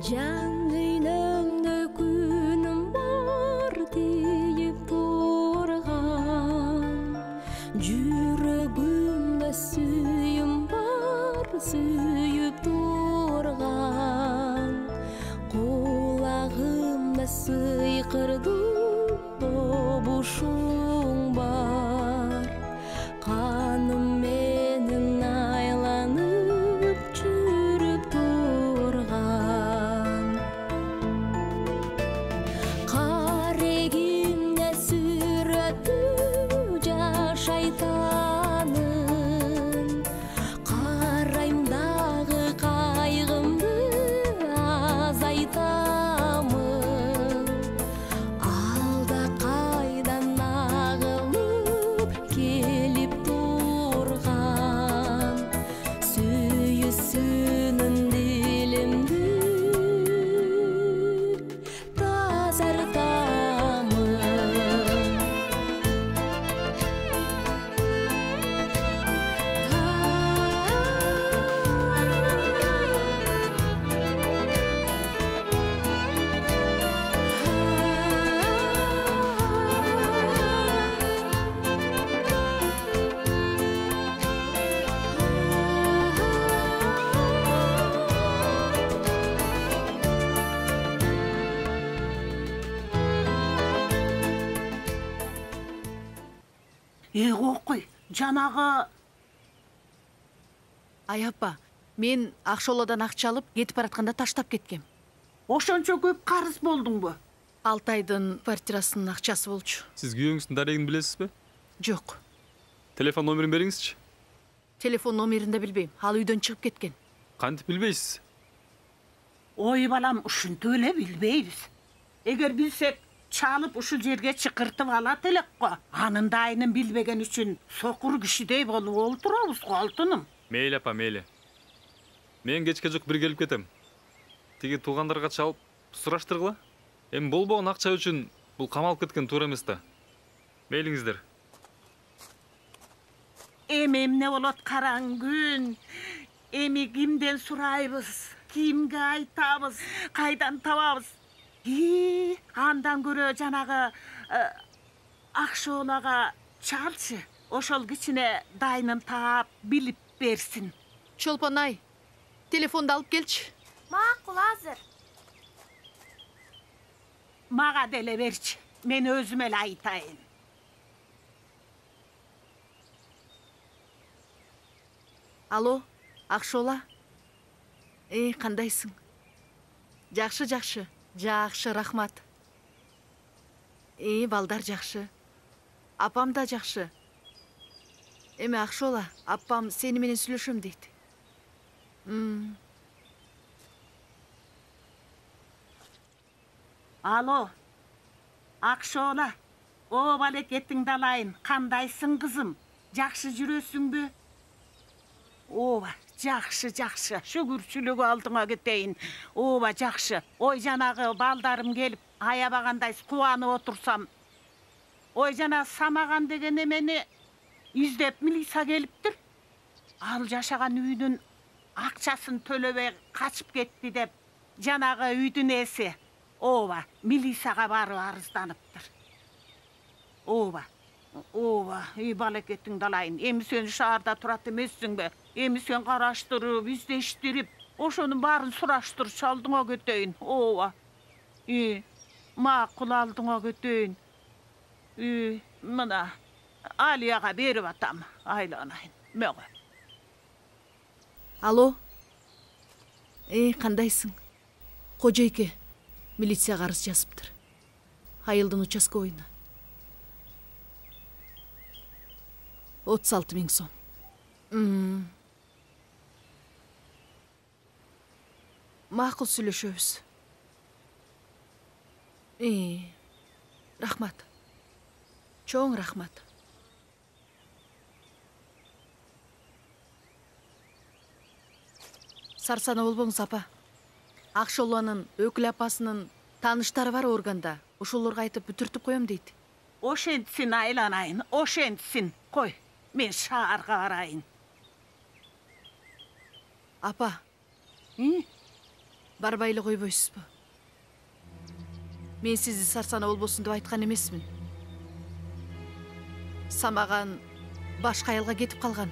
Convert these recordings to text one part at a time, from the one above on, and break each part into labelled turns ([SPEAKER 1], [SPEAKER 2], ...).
[SPEAKER 1] Can öynümde günüm var deyip durgan, Жүрегimde suyum var suyup durgan, Kulağımda sıykırdı dobuşum var, Kanım menin aylanıp жүрüp durgan, Karegimde süretü jaşaytanın, Karayımдағы kaygımды azaytamın, Alda kaydan ağılıp kelip durgan, Süyüsünün dilimdi тазартамын.
[SPEAKER 2] Қой, жанағы...
[SPEAKER 3] Ай апа, мен Ақшоладан ақша алып, кетіп баратқанда таштап кеткем.
[SPEAKER 2] Ошончо көп қарыз болдың бу?
[SPEAKER 3] 6 айдын квартирасының ақшасы болчу.
[SPEAKER 4] Сіз күйөөңүздүн дарегин билесиз бе?
[SPEAKER 3] Жоқ.
[SPEAKER 4] Телефон номерин бериңизчи.
[SPEAKER 3] Телефон номерин да билбейм. Ал үйдөн чыгып кеткен.
[SPEAKER 4] Кантип билбейсиз?
[SPEAKER 2] Ой балам, ушинтип эле билбейбиз. Эгер билсек, чалып ушул жерге чыкыртып алат элек го. Анын дайынын билбеген үчүн сокур кишидей болуп олтурабыз го алтыным.
[SPEAKER 4] Мейли апа, мейли. Мен кечке жок бир келип кетем. Тиги туугандарга чалып сураштыргыла. Эми болбогон акча үчүн бул камалып кеткен туура эмес да. Мейлиңиздер.
[SPEAKER 2] Эми эмне болот караң күн? Эми кимден сурайбыз? Кимге айтабыз? Кайдан табабыз? Андан көрө жанагы Акшолага чалчы. Ошол кичине дайынын таап билип берсин.
[SPEAKER 3] Чолпон ай, телефонду алып келчи.
[SPEAKER 5] Макул, азыр.
[SPEAKER 2] Мага деле берчи. Мен өзүм эле айтайын.
[SPEAKER 3] Алло, Акшола. Кандайсың? Жакшы, жакшы. Жакшы, рахмат. Балдар жакшы. Апам да жакшы. Эми Акшола, апам сени менен сүйлөшөм дейт.
[SPEAKER 2] Алло, Акшола. О, балекетиңди алайын. Кандайсың кызым? Жакшы жүрөсүңбү? Ооба, жакшы, жакшы. Шүгүрчүлүгү алдыңа кетейин. Ооба, жакшы. Ой, жанагы балдарым келип, аябагандай кубанып отурсам. Ой, жана Самаган деген эмени издеп милиция келиптир. Ал жашаган үйдүн акчасын төлөбөй качып кетти деп, жанагы үйдүн ээси, ооба, милицияга барып арызданыптыр. Ооба. Ооба, балекетиңди алайын. Эми сен шаарда турат эмессиңби? Эми сен караштырып, издештирип, ошонун баарын сураштырчу алдыңа кетейин. Ооба. Макул, алдыңа кетейин. Мына Алияга берип атам, айланайын. Мөгө.
[SPEAKER 3] Алло. Кандайсың? Кожойке, милицияга арыз жазыптыр. Айылдын участковыйына. 36 000 сом. Макул, сүйлөшөбүз. Рахмат. Чоң рахмат. Сарсана болбоңуз, апа. Акшоланын өкүл апасынын тааныштары бар органда. Ошолорго айтып бүтүртүп коем дейт.
[SPEAKER 2] Ошентсин, айланайын, ошентсин. Кой, мен шаарга барайын.
[SPEAKER 3] Апа. барбай эле койбойсузбу? Мен сизди сарсана болбосун деп айткан эмесмин. Самаган башка аялга кетип калган.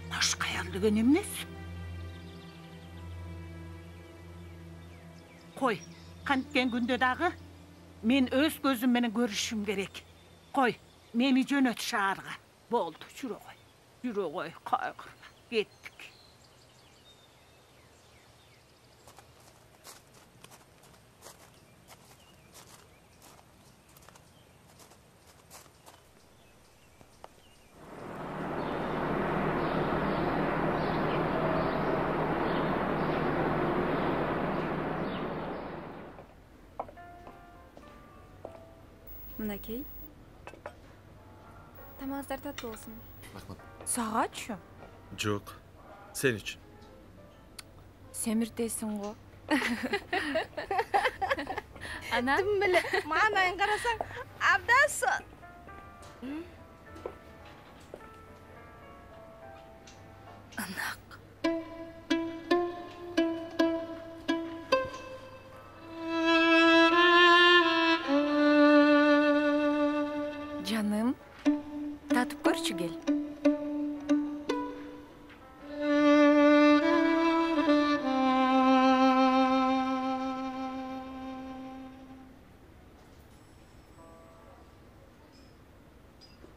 [SPEAKER 2] Башка аял деген эмнес? Кой, канткен күндө дагы мен өз көзүм менен көрүшүм керек. Кой, мени жөнөт шаарга. Болду, жүрө кой. Жүрө кой, кайгырма. Кеттик.
[SPEAKER 5] Мынакей. Тамағыздар татты болсын.
[SPEAKER 6] Рахмат.
[SPEAKER 5] Сағатшы?
[SPEAKER 6] Жоқ. Сен үшін.
[SPEAKER 5] Семіртесің ғой. Ана?
[SPEAKER 7] Тым біле, маңайын қарасаң, абдасы.
[SPEAKER 5] Анақ. Canım, tatıp görüşü gel.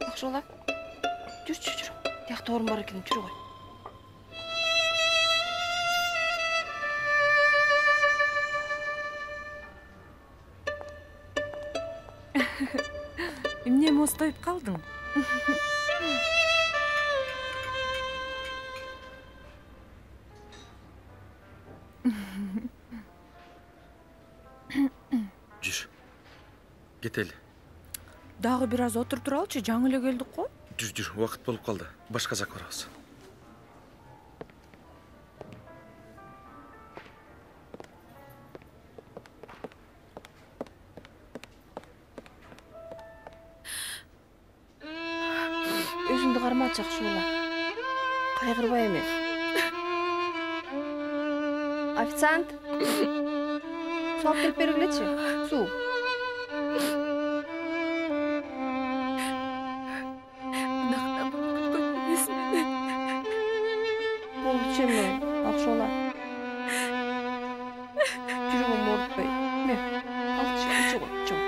[SPEAKER 7] Ақшола, жүр. Тияқты орын бар екен, жүр ғой.
[SPEAKER 5] Emne mostoyup kaldın?
[SPEAKER 6] Жүр. Кетели.
[SPEAKER 5] Дағы biraz отыр тұралшы, жаңы эле келдік қой.
[SPEAKER 6] Жүр, уақыт болып қалды. Башқа жақ барабыз.
[SPEAKER 7] Өзіңді қарматшы Ақшола. Қайғырбай еме. Официант. Су алып келіп бергілетші. Су. Болды чеме, Ақшола. Жүрегім орытпай. Ме, алшы, іші ғой, чоң.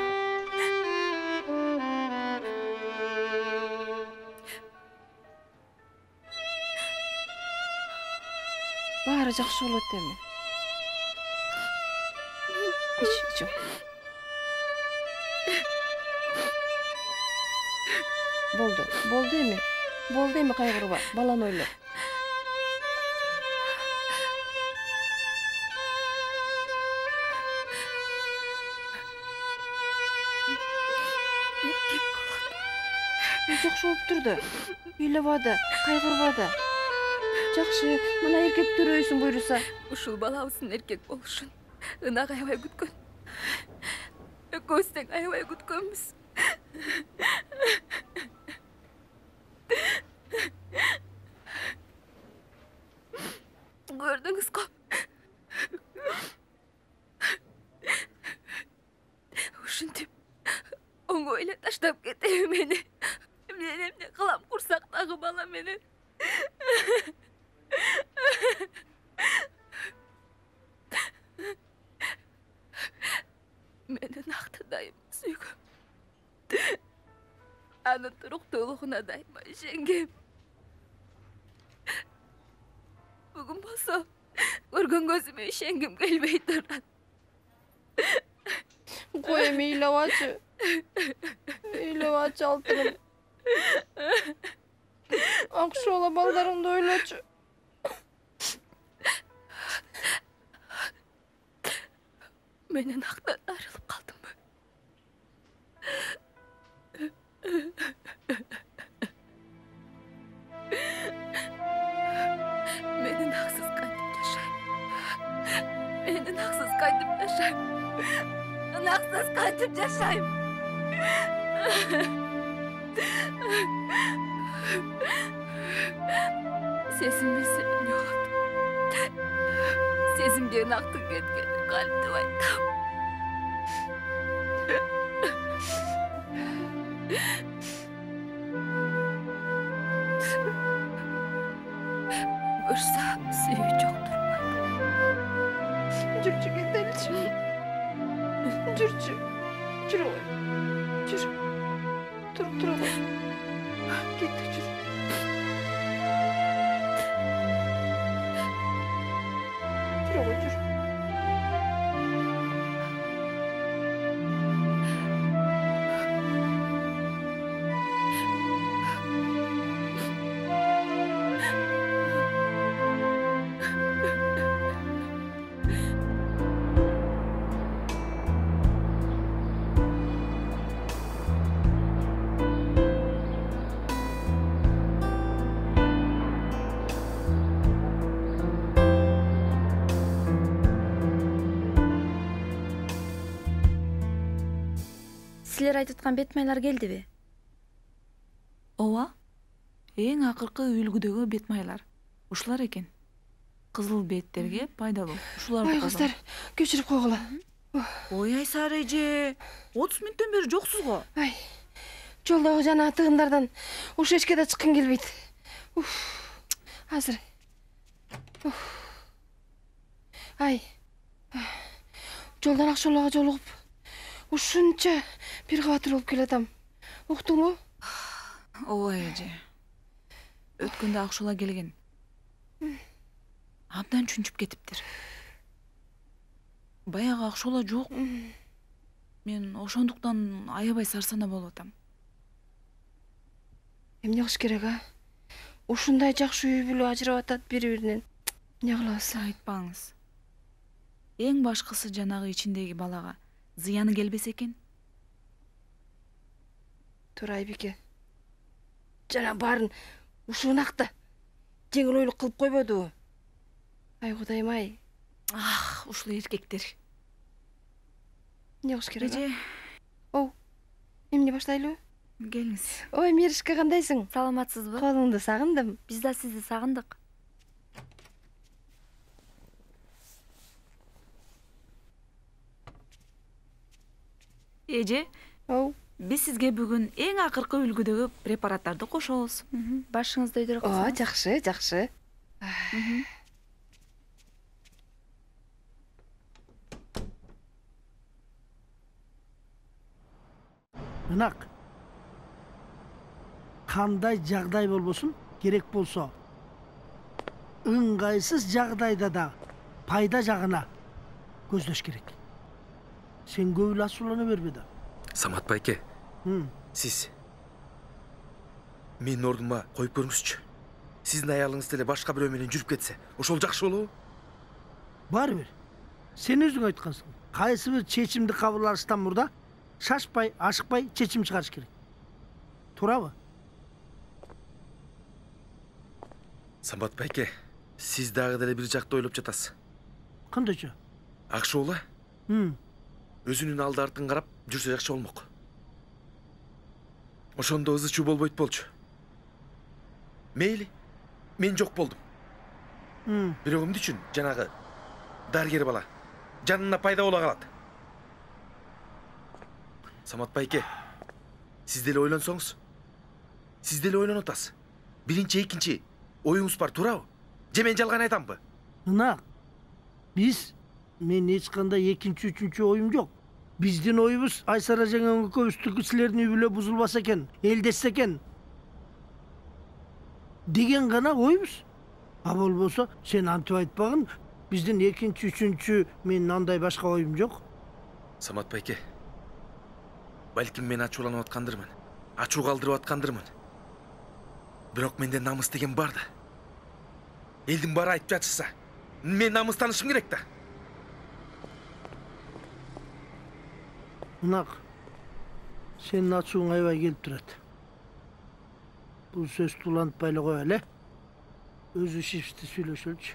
[SPEAKER 7] Бары жақсы болады деме. Іш. Болды еме. Болды еме қайғырба, балан ойлы. Жақсы болып тұрды. Үйлевады, қайғырбады. Жақшы, мына еркек түрөйсің бұйырса.
[SPEAKER 5] Ушул балабыздын эркек болушун ынак аябай күткөн. Экөөбүз тең аябай күткөнбүз. Көрдүңүз го. Ушинтип оңой эле таштап кетеби мени. Мен эмне кылам курсактагы бала менен. Meni naқты дайыма сүйгөм. Аны туруктуулугуна дайыма ишенгем. Бүгүн болсо көргөн көзүмө ишенгим келбей турат.
[SPEAKER 7] Кой эми ыйлабачы. Ыйлабачы алтыным. Ақшола балдарыңды ойлачы.
[SPEAKER 5] Менен ақтан арылып қалдым ба? Менен ақсыз қайтып жашайм. Менен ақсыз қайтып жашайм. Ақсыз қайтып жашайм. Sesim bilse ne oldu? сезимден актын кеткени кантип айтам. Көрсө сүйүү жок турбайт.
[SPEAKER 7] Жүрчү кетеличи. Жүрчү. Жүрө ғой. Жүр. Тура ғой. Кеттик, жүр. Тура ғой, жүр.
[SPEAKER 8] Силер айтып аткан бет майлар келдиби?
[SPEAKER 9] Ооба. Эң акыркы үлгүдөгү бет майлар. Ушулар экен. Кызыл беттерге пайдалуу. Ушуларды
[SPEAKER 7] Ай кыздар, кечирип койгула.
[SPEAKER 9] Ой Айсар эже, 30 мүнөттөн бери жоксуз го.
[SPEAKER 7] Ай. Жолдогу жана тыгындардан ушу эчке да чыккым келбейт. Азыр. Ай. Жолдан Акшолого жолугуп ушунча бир кабатыр болуп келатам. Уктуңбу?
[SPEAKER 9] Ооба эже. Өткөндө Акшола келген. Абдан чүнчүп кетиптир. Баягы Акшола жок. Мен ошондуктан аябай сарсана болуп атам.
[SPEAKER 7] Эмне кылыш керек, а? Ушундай жакшы үй бүлө ажырап атат бири-биринен. Эмне кылабыз?
[SPEAKER 9] Айтпаңыз. Эң башкысы жанагы ичиндеги балага зыяны келбесе экен.
[SPEAKER 7] Туура Айбике. Жана баарын ушунакта жеңил ойлук кылып койбодубу? Ай Кудайым ай.
[SPEAKER 9] Ушул эркектер.
[SPEAKER 7] Эмне кылыш керек?
[SPEAKER 9] Эже,
[SPEAKER 7] Эмне баштайлыбы?
[SPEAKER 9] келиңиз.
[SPEAKER 7] Ой, Меришка, кандайсың?
[SPEAKER 8] Саламатсызбы?
[SPEAKER 7] Колуңду сагындым.
[SPEAKER 8] Биз да сизди сагындык.
[SPEAKER 9] Эже, биз сизге бүгүн эң акыркы үлгүдөгү препараттарды кошобуз.
[SPEAKER 8] Башыңызды өйдөрөк кылсаңыз.
[SPEAKER 7] Жакшы, жакшы.
[SPEAKER 10] Мынак. Кандай жагдай болбосун, керек болсо ыңгайсыз жагдайда да пайда жагына көздөш керек. Сен көп эле ачуулана бербе да.
[SPEAKER 6] Самат байке, сиз менин ордума коюп көрүңүзчү. Сиздин аялыңыз деле башка бирөө менен жүрүп кетсе, ошол жакшы болобу?
[SPEAKER 10] Баары бир. Сен өзүң айткансың. Кайсы бир чечимди кабыл алыштан мурда шашпай, ашыкпай чечим чыгарыш керек. Туурабы?
[SPEAKER 6] Самат байке, сиз дагы деле бир жакты ойлоп жатасыз.
[SPEAKER 10] Кандайча?
[SPEAKER 6] Акшола өзүнүн алды артын карап жүрсө жакшы болмок. Ошондо ызы чуу болбойт болчу. Мейли, мен жок болдум. Бирок эмне үчүн жанагы дарыгер бала жанына пайда боло калат? Самат байке, сиз деле ойлонсоңуз. Сиз деле ойлонуп атасыз. Биринчи, экинчи оюңуз бар, туурабы? Же мен жалган айтамбы?
[SPEAKER 10] Мына, мен эч кандай экинчи, үчүнчү оюм жок. Биздин оюбуз Айсара жеңең экөөбүздүкү силердин үй бүлө бузулбаса экен, элдешсе экен деген гана оюбуз. А болбосо сен антип айтпагын, биздин экинчи, үчүнчү менин андай башка оюм жок.
[SPEAKER 6] Самат байке, балким мен ачууланып аткандырмын, ачуу калтырып аткандырмын. Бирок менде намыс деген бар да. Элдин баары айтып жатышса, мен намыстанышым керек да.
[SPEAKER 10] Мынак, сенин ачууң аябай келип турат. Бул сөздү улантпай эле кой эле. Өзү шипсти сүйлөшөлчү.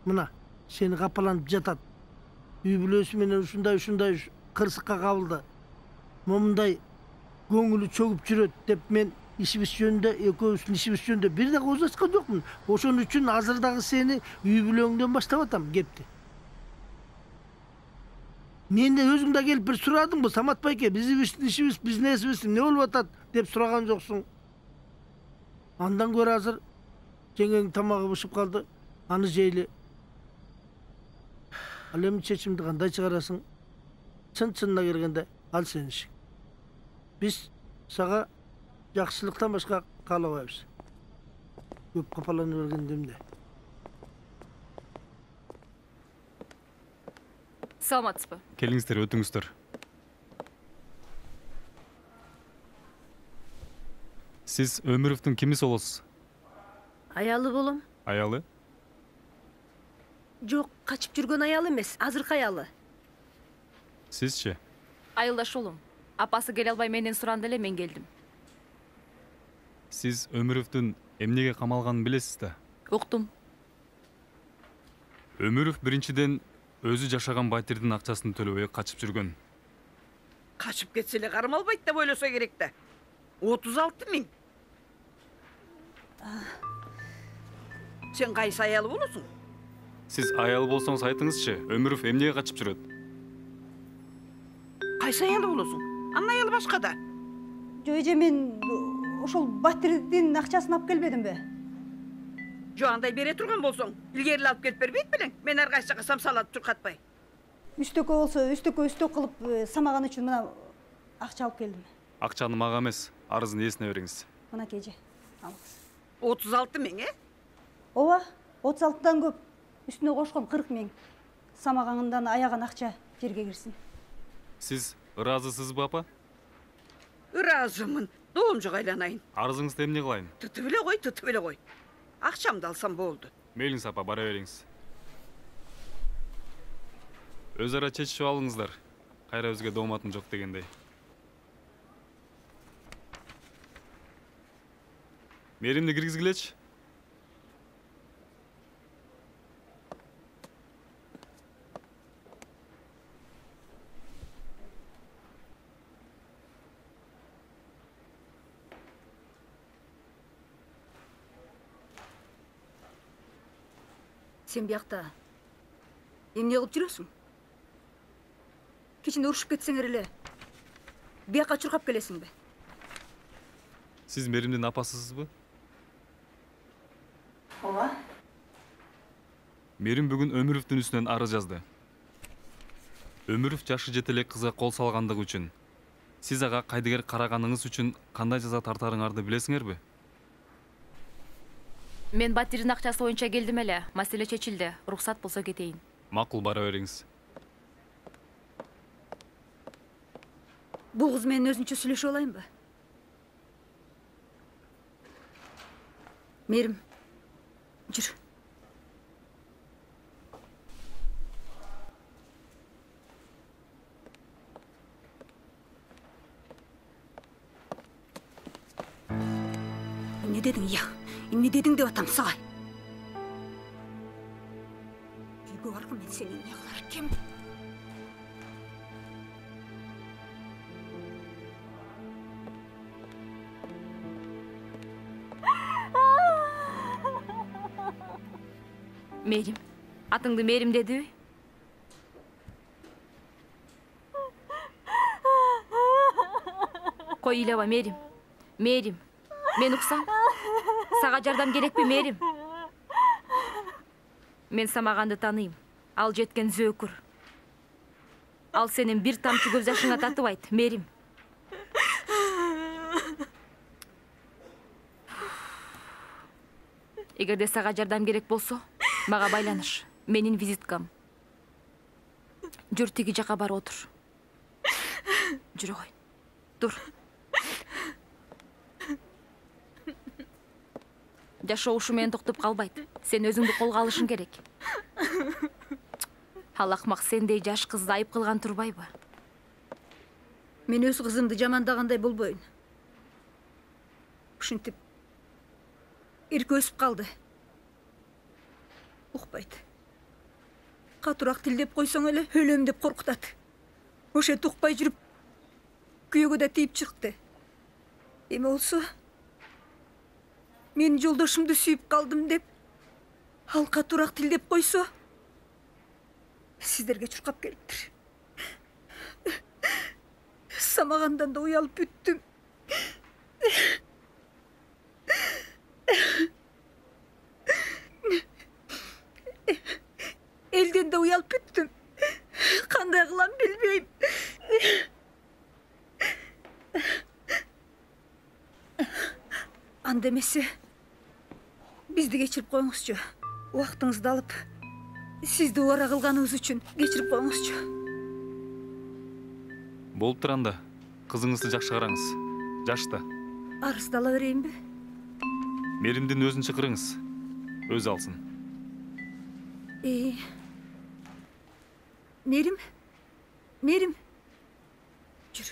[SPEAKER 10] Мына, сени капаланып жатат. Үй бүлөсү менен ушундай кырсыкка кабылды. Момундай көңүлү чөгүп жүрөт деп мен ишибиз жөнүндө, экөөбүздүн ишибиз жөнүндө бир да кооз ачкан жокмун. Ошон үчүн азыр дагы сени үй бүлөңдөн баштап атам кепти. Мен де өзүң да келип бир сурадыңбы, Самат байке, биздин ишибиз, бизнесибиз эмне болуп атат деп сураган жоксуң. Андан көрө азыр жеңең тамагы бышып калды, аны жейли. Ал эми чечимди кандай чыгарасың? Чын-чынына келгенде ал сенин ишиң. Биз сага жакшылыктан башка каалабайбыз. Көп капаланып бергенде эмне?
[SPEAKER 3] Саламатсызбы?
[SPEAKER 4] Келиңиздер, өтүңүздөр. Сиз Өмүровдун кимиси болосуз?
[SPEAKER 11] Аялы болом.
[SPEAKER 4] Аялы?
[SPEAKER 11] Жок, качып жүргөн аялы эмес, азыркы аялы.
[SPEAKER 4] Сизчи?
[SPEAKER 3] Айылдаш улум. Апасы келе албай менден суранды эле, мен келдим.
[SPEAKER 4] Сиз Өмүровдун эмнеге камалганын билесиз да?
[SPEAKER 3] Уктум.
[SPEAKER 4] Өмүров биринчиден өзү жашаган батирдин акчасын төлөбөй качып жүргөн.
[SPEAKER 2] Качып кетсе эле кармалбайт деп ойлосо керек да. 36 000. Сен кайсы аялы болосуң?
[SPEAKER 4] Сиз аялы болсоңуз айтыңызчы, Өмүров эмнеге качып жүрөт?
[SPEAKER 2] Кайсы аялы болосуң? Анын аялы башка да.
[SPEAKER 12] Жок эже, мен ошол батирдин акчасын алып келбедимби?
[SPEAKER 2] Жок, андай бере турган болсоң, илгери алып келип бербейт белең? Мен ар кайсыга самсалатып туркатпай.
[SPEAKER 12] Үстөккө болсо, үстөк кылып самаган үчүн мына акча алып келдим.
[SPEAKER 4] Акчаны мага эмес, арыздын ээсине бериңиз.
[SPEAKER 12] Мына эже, алыңыз.
[SPEAKER 2] 36 000,
[SPEAKER 12] Ооба, 36-дан көп. Үстүнө кошкон 40 000. Самагандан аяган акча жерге кирсин.
[SPEAKER 4] Сиз ыраазысызбы, апа?
[SPEAKER 2] Ыраазымын. Доом жок айланайын.
[SPEAKER 4] Арызыңызды эмне кылайын?
[SPEAKER 2] Тытып эле кой. Акчамды алсам болду.
[SPEAKER 4] Мейлиңиз, апа, бара бериңиз. Өз ара чечишип алыңыздар. Кайра өзгө дооматым жок дегендей. Меримди киргизгилечи.
[SPEAKER 11] Сен биякта эмне кылып жүрөсүң? Кечинде урушуп кетсеңер эле бияка чуркап келесиңби?
[SPEAKER 4] Сиз Меримдин апасысызбы?
[SPEAKER 12] Ооба.
[SPEAKER 4] Мерим бүгүн Өмүровдун үстүнөн арыз жазды. Өмүров жашы жете эле кызга кол салгандыгы үчүн, сиз ага кайдыгер караганыңыз үчүн кандай жаза тартарыңарды билесиңерби?
[SPEAKER 3] Мен батирдин акчасы боюнча келдим эле. Маселе чечилди. Уруксат болсо кетейин.
[SPEAKER 4] Макул, бара бериңиз.
[SPEAKER 11] Бул кыз менен өзүнчө сүйлөшүп алайынбы? Мерим, жүр. Эмне дедиң, я? Эмне дедиң деп атам сага? Үйгө баргы, мен сени эмне кылар экем?
[SPEAKER 3] Мерим. Атыңды Мерим дедиби? Кой ыйлаба, Мерим. Мерим. Мен уксам? Сага жардам керекпи, Мерим? Мен Самаганды таныйм. Ал жеткен зөөкүр. Ал сенин бир тамчы көз жашыңа татыбайт, Мерим. Эгерде сага жардам керек болсо, мага байланыш. Менин визиткам. Жүр, тиги жака барып отур. Жүрө кой. Тур. Жашоо ушу менен токтоп калбайт. Сен өзүңдү колго алышың керек. Ал акмак сендей жаш кызды айып кылган турбайбы?
[SPEAKER 11] Мен өз кызымды жамандагандай болбойн. Ушинтип эрке өсүп калды. Укпайт. Катуураак тилдеп койсоң эле өлөм деп коркутат. Ошентип укпай жүрүп күйөөгө да тийип чыкты. Эми болсо мен жолдошумду сүйүп калдым деп, ал катуураак тилдеп койсо, сиздерге чуркап келиптир. Самагандан да уялып бүттүм. Элден да уялып бүттүм. Кандай кылам билбейм. Анда эмесе, бизди кечирип коюңузчу. Убактыңызды алып, сизди убара кылганыбыз үчүн кечирип коюңузчу.
[SPEAKER 4] Болуп туранда, кызыңызды жакшы караңыз. Жашта.
[SPEAKER 11] Арызды ала берейинби?
[SPEAKER 4] Меримдин өзүн чакырыңыз. Өзү алсын.
[SPEAKER 11] Мерим? Мерим? Жүр.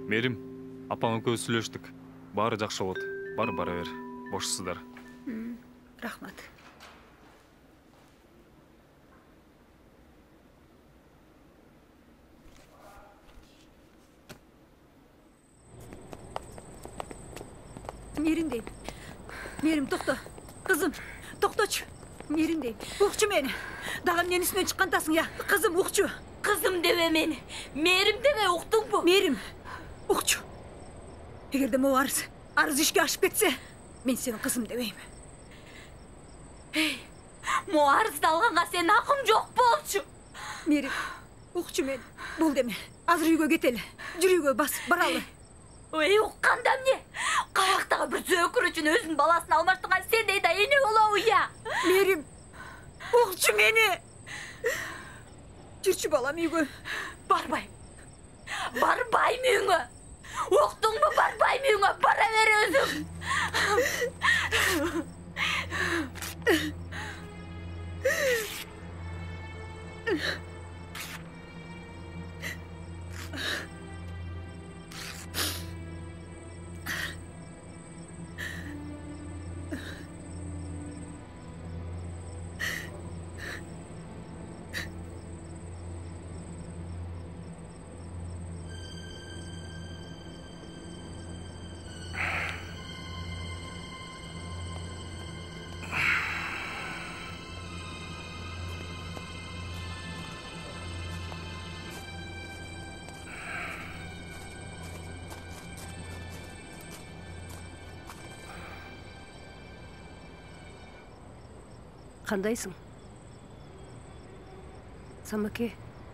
[SPEAKER 4] Мерим, апаң экөөбүз сүйлөштүк. Баары жакшы болот. Бара бер. Бошсуздар.
[SPEAKER 11] Рахмат. Мерим дейм. Мерим, токто. Кызым, токточу. Мерим дейм. Укчу мени. Дагы эмненин үстүнөн чыккантасың, я? Кызым, укчу.
[SPEAKER 5] Кызым дебе мени. Мерим дебе, уктуңбу?
[SPEAKER 11] Мерим, укчу. Эгерде могу арыз ишке ашып кетсе, мен сенин кызым дебейм.
[SPEAKER 5] Могу арызды алганга сенин акың жок болчу.
[SPEAKER 11] Мерим, укчу мени. Бул деме. Азыр үйгө кетели. Жүр үйгө бас, баралы.
[SPEAKER 5] Ой, укканда эмне? Каяктагы бир зөөкүр үчүн өзүнүн баласын алмаштырган сендей да эне болобу я?
[SPEAKER 11] Мерим, укчу мени. Жүрчү балам үйгө.
[SPEAKER 5] Барбайм. Барбайм үйүңө. Уктуңбу, барбайм үйүңө. Бара бер өзүң.
[SPEAKER 13] Кандайсың? Самаке,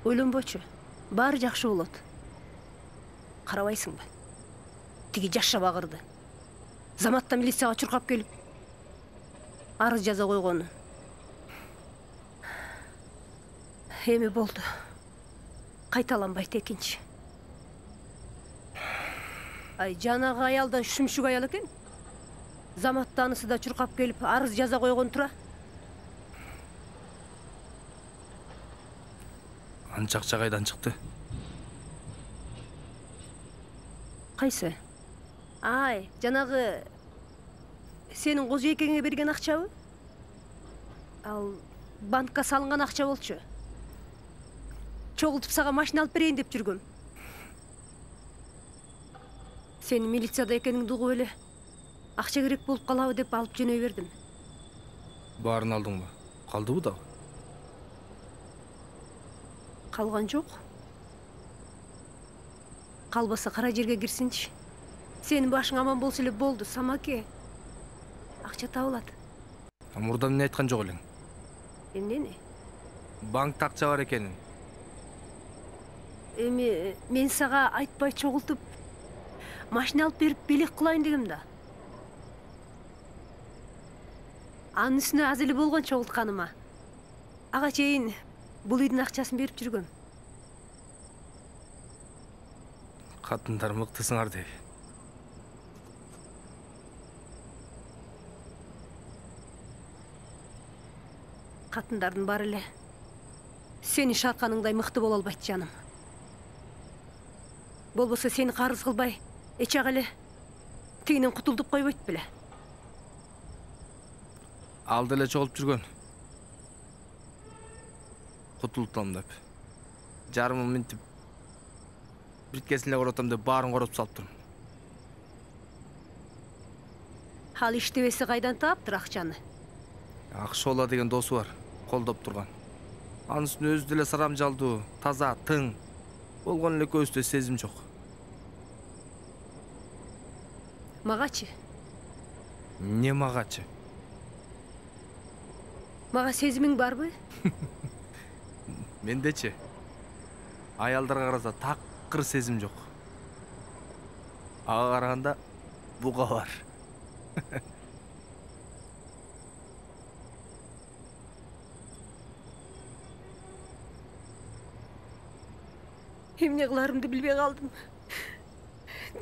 [SPEAKER 13] ойлонбочу. Баары жакшы болот. Карабайсыңбы? Тиги жаш шабагырды. Заматта милицияга чуркап келип, арыз жаза койгону. Эми болду. Кайталанбайт экинчи. Ай, жанагы аялдан шүмшүк аял экен. Заматта анысы да чуркап келип, арыз жаза койгон тура.
[SPEAKER 6] Анчакча кайдан чыкты?
[SPEAKER 13] Кайсы? Ай, жанагы сенин козу экеңе берген акчабы? Ал банкка салынган акча болчу. Чогултуп сага машина алып берейин деп жүргөм. Сени милицияда экениңди угуп эле акча керек болуп калабы деп алып жөнөй бердим.
[SPEAKER 6] Баарын алдыңбы? Калдыбы дагы?
[SPEAKER 13] Калган жок. Калбаса кара жерге кирсинчи. Сенин башың аман болсо эле болду, Самаке. Акча табылат.
[SPEAKER 6] Мурда эмне айткан жок элең?
[SPEAKER 13] Эмнени?
[SPEAKER 6] Банкта акча бар экенин.
[SPEAKER 13] Эми мен сага айтпай чогултуп машина алып берип белек кылайын дегем да. Анын үстүнө аз эле болгон чогултканыма. Ага чейин бул үйдүн акчасын берип жүргөм.
[SPEAKER 6] Катындар мыктысыңар дейби.
[SPEAKER 13] Катындардын баары эле сени шарканыңдай мыкты боло албайт, жаным. Болбосо сени карыз кылбай, эчак эле тигинен кутулдуп койбойт беле.
[SPEAKER 6] Алды эле чогулуп жүргөн. кутултам деп. Жарымын минтип биткесине коротом деп баарын короп салып турмун.
[SPEAKER 13] Ал иштебеси кайдан таптыр акчаны?
[SPEAKER 6] Акшола деген досу бар, колдоп турган. Анын үстүнө өзү деле сарамжалдуу, таза, тың. Болгон эле көзүндө сезим жок.
[SPEAKER 13] Магачы?
[SPEAKER 6] Не магачы?
[SPEAKER 13] Мага сезимиң барбы?
[SPEAKER 6] Мендечи. Аялдарга караса такыр сезим жок. Ага караганда буга бар.
[SPEAKER 13] Эмне кыларымды билбей калдым.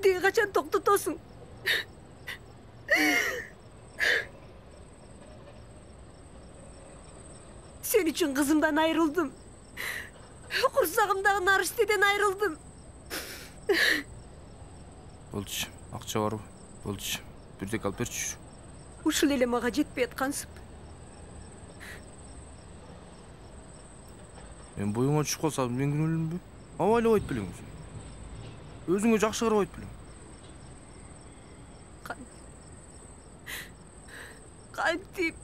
[SPEAKER 13] Деги качан токтотосуң? Sen üçün kızımdan ayrıldım. Kursağımdaki narışteden ayrıldım.
[SPEAKER 6] Болчу, акча барбы? Болчу. Бирдек алып берчү.
[SPEAKER 13] Ушул эле мага жетпей аткансып.
[SPEAKER 6] Мен боюңа түшүп калсам, мен күнөөлүмбү? Абайлап айт белең өзүң. Өзүңө жакшы карап айт белең.
[SPEAKER 13] Кантип?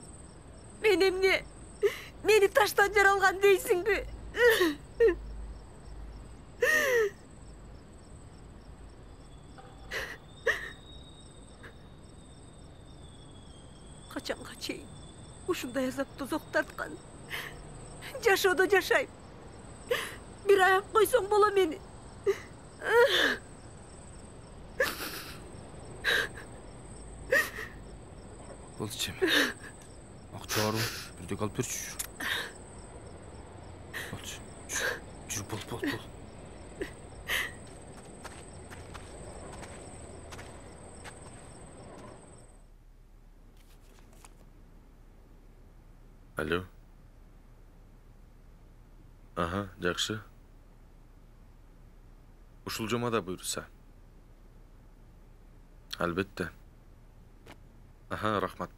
[SPEAKER 13] Мен эмне? Meni taştan jaralgan deysin bi. Kaçanga çeyin. Uşunda yazap tozok tartkan. Jaşoda jaşayım. Bir ayak koysan bola meni.
[SPEAKER 6] Болчу. Акча барбы? Бирдек алып берчү. Бол.
[SPEAKER 14] Alo. Aha, жакшы. Ушул жомада буйрса. Албетте. Aha, рахмат.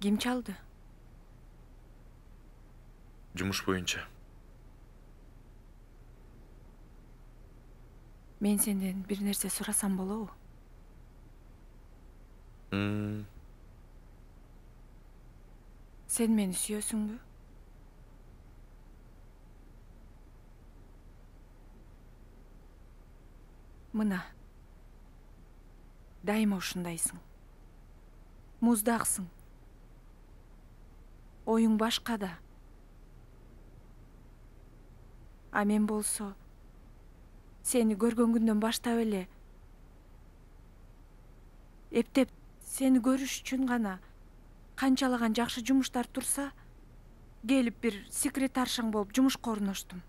[SPEAKER 9] Kim çaldı?
[SPEAKER 14] Жумуш боюнча.
[SPEAKER 9] Men senden bir nerse sorasam bolобу? Sen meni sүйөсүңбү? Мына. Дайыма ушундайсың. Муздаксың. Oyun başka da. А мен болсо, seni көргөн күндөн баштап эле эптеп seni көрүш үчүн гана канчалаган жакшы жумуштар турса, келип бир секретаршаң болуп жумушка орноштум.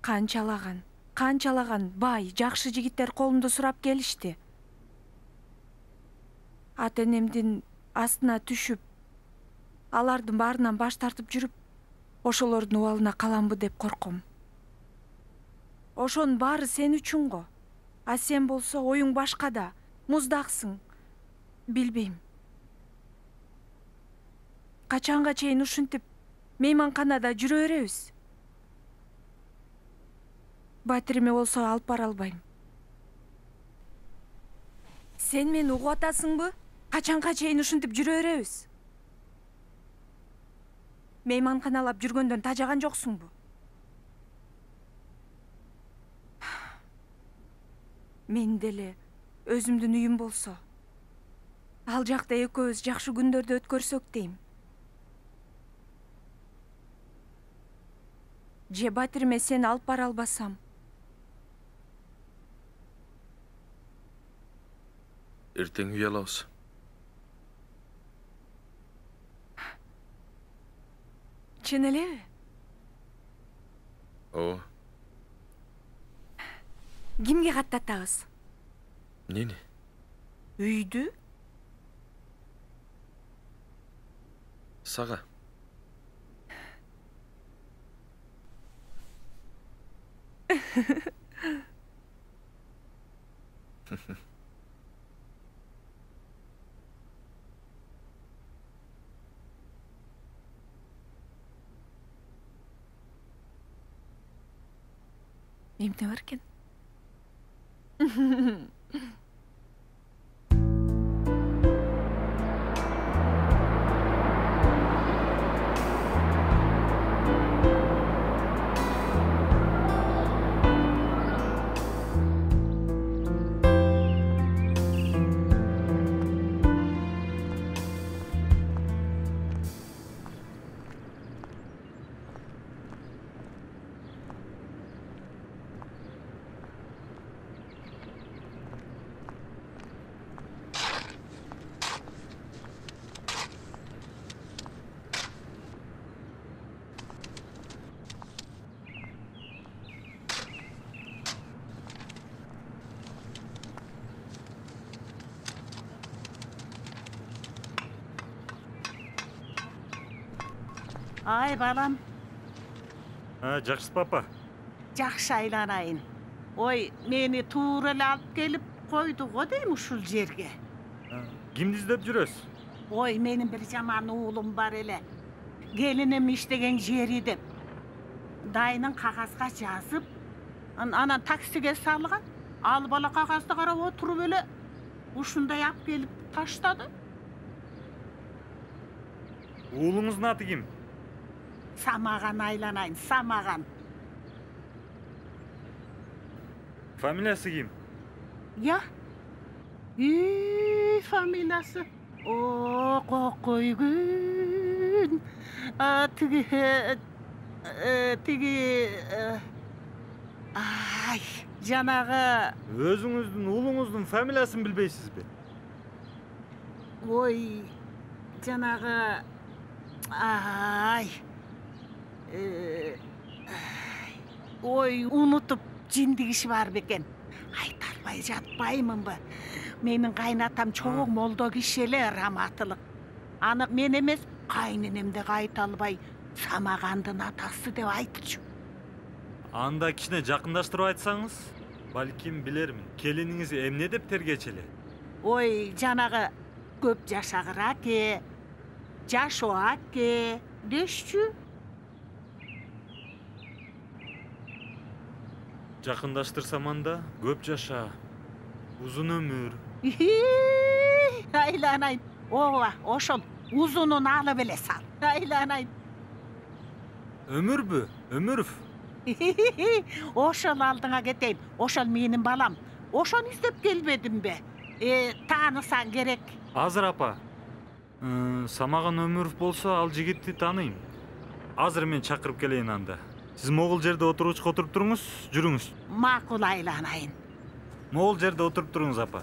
[SPEAKER 9] Канчалаган бай, жакшы жигиттер колумду сурап келишти. Ата-энемдин астына түшүп, алардын баарынан баш тартып жүрүп, ошолордун убалына каламбы деп корком. Ошонун баары сен үчүн го. А сен болсо оюң башка да, муздаксың. Билбейм. Качанга чейин ушинтип мейманканада жүрө беребиз? Батириме болсо алып бара албайм. Сен мени угуп атасыңбы? Качанга чейин ушинтип жүрө беребиз? Мейманканалап жүргөндөн тажаган жоксуңбу? Мен деле өзүмдүн үйүм болсо, ал жакта экөөбүз жакшы күндөрдү өткөрсөк дейм. Же батириме сени алып бара албасам?
[SPEAKER 14] Эртең үй алабыз.
[SPEAKER 9] Чын элеби?
[SPEAKER 14] Ооба.
[SPEAKER 9] Кимге каттатабыз?
[SPEAKER 14] Эмнени?
[SPEAKER 9] Үйдү?
[SPEAKER 14] Сага.
[SPEAKER 9] Эмне бар экен?
[SPEAKER 2] Ay balam,
[SPEAKER 15] Жақсы апа.
[SPEAKER 2] жақшы айланайын. Ой, мені тура эле алып келип койду го дейм ушул жерге.
[SPEAKER 15] Кимди издеп жүрөсүз?
[SPEAKER 2] Ой, менин бир жаман уулум бар эле. Келиним иштеген жери деп. Дайынын кагазга жазып, анан таксиге салган. Ал бала кагазды карап отуруп эле ушундай алып келип таштады.
[SPEAKER 15] Уулуңуздун аты ким?
[SPEAKER 2] Самаган айланайын, Самаган.
[SPEAKER 15] Фамилиясы ким?
[SPEAKER 2] Я? Фамилиясы? О, Кокойгүн. Ай, жанагы...
[SPEAKER 15] Өзүңүздүн уулуңуздун фамилиясын билбейсизби?
[SPEAKER 2] Ой, жанагы... Ай... Ой, унутуп жинди киши бар бекен. Айта албай жатпаймынбы? Менин кайнатам чоң молдо киши эле, раматылык. Аны мен эмес, кайненем де айта албай Самагандын атасы деп айтчу.
[SPEAKER 15] Анда кичине жакындаштырып айтсаңыз, балким билермин. Келиниңиз эмне деп тергечели?
[SPEAKER 2] Ой, жанагы көп жашагыр аке, жашоо аке дешчү.
[SPEAKER 15] Жакындаштырсам анда көп жаша, узун өмүр.
[SPEAKER 2] Айланайын. Ооба, ошол узунун алып эле сал. Айланайын.
[SPEAKER 15] Өмүрбү? Өмүров?
[SPEAKER 2] Ошол алдыңа кетейин. Ошол менин балам. Ошону издеп келбедимби? Таанысаң керек.
[SPEAKER 15] Азыр апа. Самаган Өмүров болсо, ал жигитти тааныйм. Азыр мен чакырып келейин анда. Сиз могул жерде отургучка отуруп туруңуз, жүрүңүз.
[SPEAKER 2] Макул айланайын.
[SPEAKER 15] Могул жерде отуруп туруңуз апа.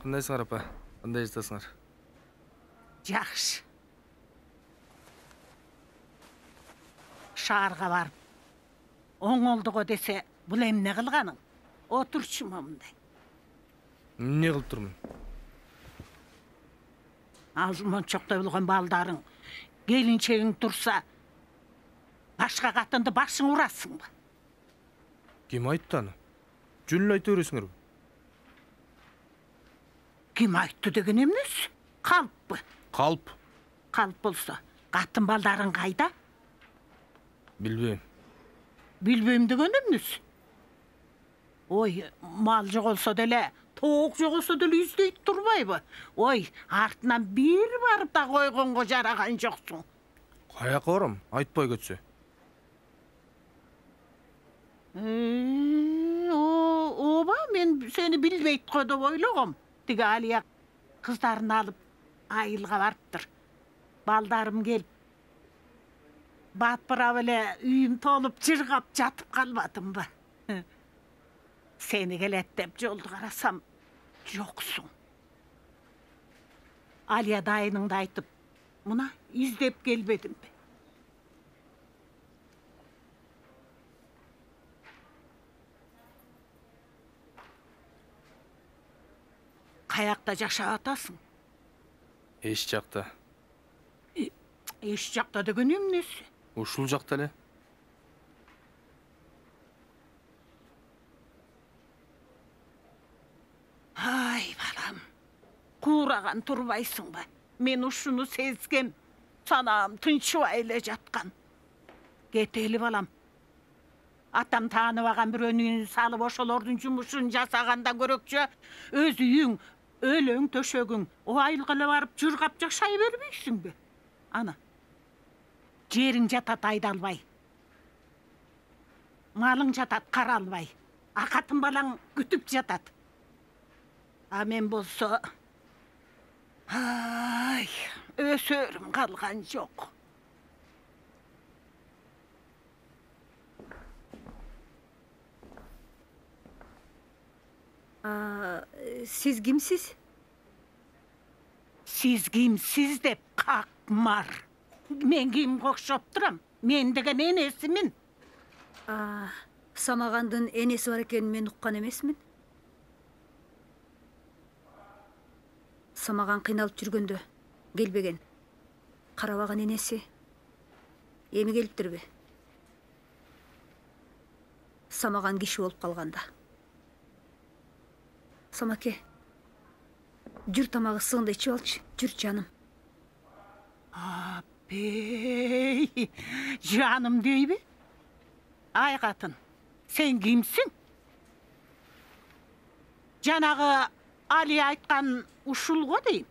[SPEAKER 6] Кандайсыңар апа? Кандай жатасыңар?
[SPEAKER 2] Жакшы. Шаарга барып, оңолдуго десе, бул эмне кылганың? Отурчу момундай.
[SPEAKER 6] Эмне кылып турмун?
[SPEAKER 2] Ал мончоктой болгон балдарың, келинчегиң турса, башка катынды башың урасыңбы?
[SPEAKER 6] Ким айтты аны? Жөнүн айта бересиңерби?
[SPEAKER 2] Ким айтты деген эмнеси? Калппы?
[SPEAKER 6] Калп.
[SPEAKER 2] Калп болсо, катын балдарың кайда?
[SPEAKER 6] Билбейм.
[SPEAKER 2] Билбейм деген эмнеси? Ой, мал жоголсо деле, тоок жоголсо деле издейт турбайбы? Ой, артынан бир барып да койгонго жараган жоксуң.
[SPEAKER 6] Каяка барам? Айтпай кетсе.
[SPEAKER 2] Оба, мен сени билбейт го деп ойлогом. Тиги Алия кыздарын алып айылга барыптыр. Балдарым келип, Батпырап эле үйүм толуп жыргап жатып калбадымбы? Сени келет деп жолду карасам, жоксуң. Алия дайыныңды айтып, мына издеп келбедимби? Каякта жашап атасың?
[SPEAKER 14] Эч жакта.
[SPEAKER 2] Эч жакта деген эмнеси?
[SPEAKER 14] Ушул жакта эле.
[SPEAKER 2] Ай, балам. Куураган турбайсың ба? Мен ушуну сезгем. Санаам тынчыбай эле жаткан. Кетели, балам. Атам тааныбаган бирөөнүн салып ошолордун жумушун жасагандан көрөкчө, өз үйүң, өлөң төшөгүң, айылга эле барып жыргап жашай бербейсиңби? Ана. Жериң жатат айдалбай. Малың жатат каралбай. Акатын балаң күтүп жатат. А мен болсо, ай, өсөрүм калган жок.
[SPEAKER 11] Сиз кимсиз?
[SPEAKER 2] Сиз кимсиз деп какмар. Мен кимге окшоп турам? Мен деген энесимин.
[SPEAKER 11] Самагандын энеси бар экенин мен уккан эмесмин. Самаган кыйналып жүргөндө келбеген. Карабаган энеси эми келиптирби? Самаган киши болуп калганда. Самаке, жүр тамагы сыгында ичип алчы, жүр жаным.
[SPEAKER 2] Апей, жаным дейби? Ай катын, сен кимсиң? Жанагы Али айткан ушул го дейм.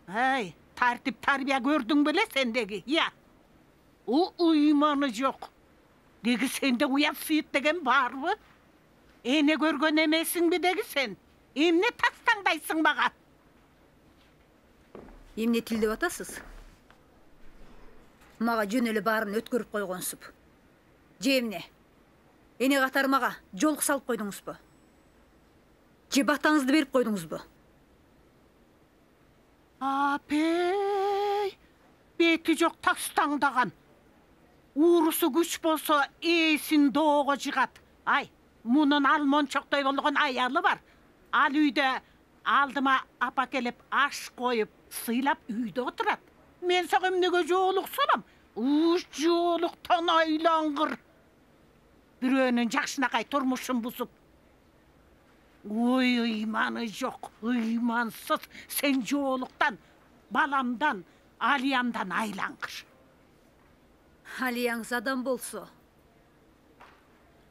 [SPEAKER 2] Ай, тартип тарбия көрдүң беле сендеги? Я. Уйманы жок. Деги сенде уят сыйыт деген барбы? Эне көргөн эмесиңби деги сен? Эмне тастаңдайсың мага?
[SPEAKER 11] Эмне тилдеп атасыз? Мага жөн эле баарын өткөрүп койгонсуп. Же эмне? Эне катары мага жолук салып койдуңузбу? Же батаңызды берип койдуңузбу?
[SPEAKER 2] Апей, бети жок тастаңдаган. Уурусу күч болсо эсин доого жыгат. Ай, мунун алмончоктой болгон аялы бар. Ал үйдө алдыма апа келип аш коюп, сыйлап үйдө отурат. Мен сага эмнеге жоолук салам? Жоолуктан айлангыр. Бирөөнүн жакшынакай турмушун бузуп. Ой, ыйманы жок, ыймансыз. Сен жоолуктан, баламдан, Алиямдан айлангыр.
[SPEAKER 11] Алияңыз адам болсо,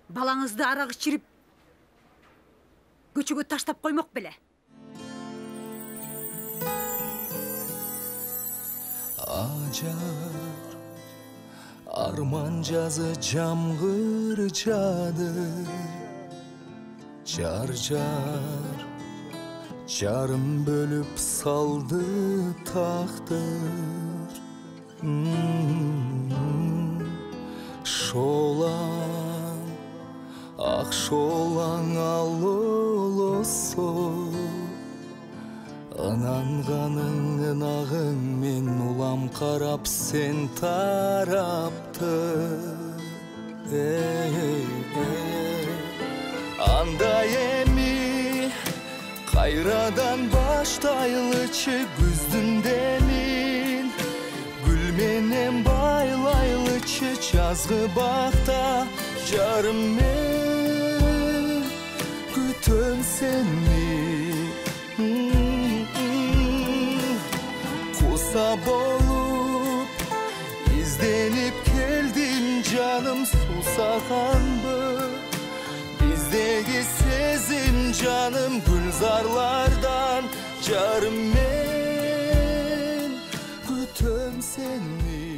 [SPEAKER 11] балаңызды арак ичирип, көчөгө таштап коймок беле.
[SPEAKER 16] Acar, arman жазы жамгыр жады. Жар-жар, жарым бөлүп салды тактыр. Шолаң, ак шолаң алолосо. Ынанганың ынагың мен улам карап сен тарапты. Анда эми кайрадан баштайлычы күздүн демин. Гүл менен байлайлычы жазгы бакта. Жарым мен күтөм сени. Куса болуп изденип келдим жаным сусаганбы. Биздеги сезим жаным гүлзарлардан. Жарым мен күтөм сени.